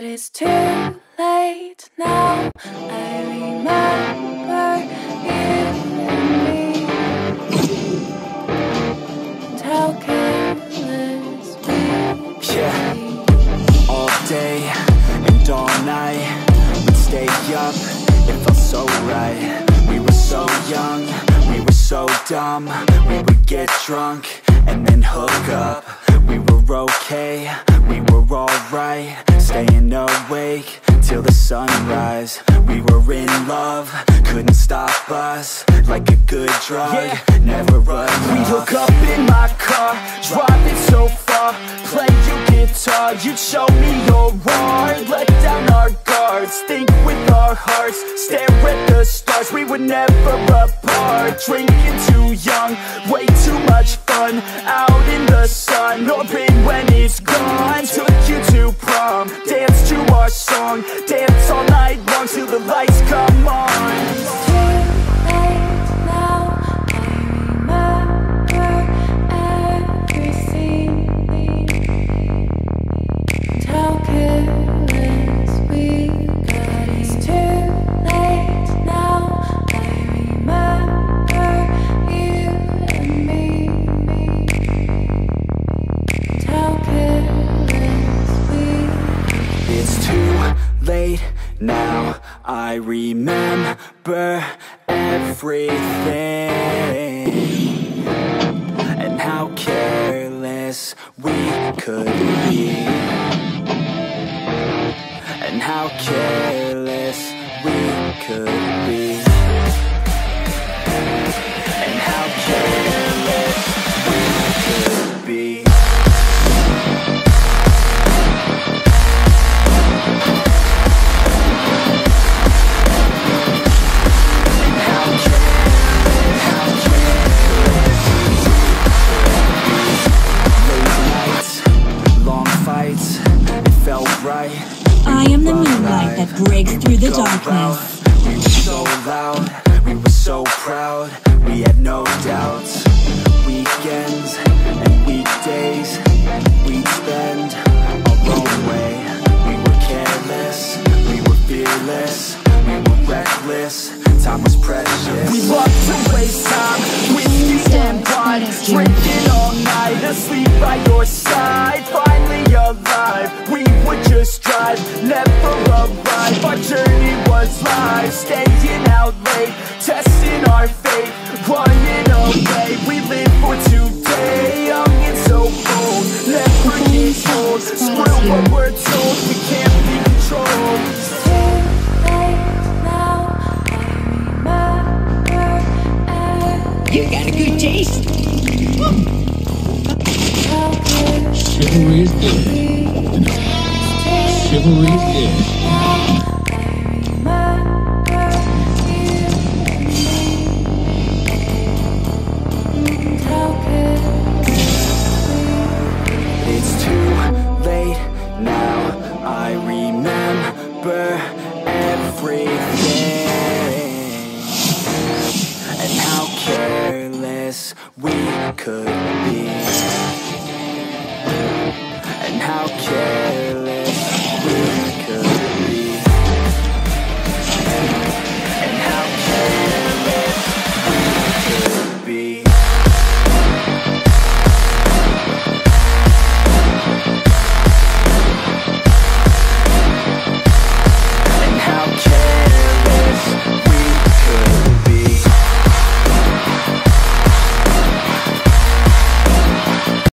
But it's too late now. I remember you and me, and how careless we Yeah, all day and all night we'd stay up, it felt so right. We were so young, we were so dumb. We would get drunk and then hook up. We were okay, we were alright, staying awake till the sunrise. We were in love, couldn't stop us, like a good drug, never enough. We hook up in my car, driving so far, play you guitar, you'd show me your art, let down our guards, think with our hearts, stare at the stars. We were never apart, drinking too young, way too much fun, out in the sun, hoping when it's gone. Took you to prom, dance to our song, dance all night long till the lights come on. It's too late now. I remember everything, and how careless we got. It's too late now. I remember you and me, and how careless we got. It's too late now, I remember everything, and how careless we could be, and how careless we could be, and how careless we could be. I am the moonlight that breaks through the darkness. We were so loud, we were so proud, we had no doubts. Weekends and weekdays, we'd spend our own way. We were careless, we were fearless, we were reckless, time was precious. We loved to waste time, whiskey and wine, drinking all night, asleep by your side, finally alive. We would just drive, never arrive. Our journey was live, staying out late, testing our fate, running away. We live for today, young and so bold, never get old. Screw what we're told, we can't be controlled. It's too late now. I remember You got a good taste. Chivalry is good. Chivalry is good. It's too late now, I remember everything, and how careless we could be, and how careless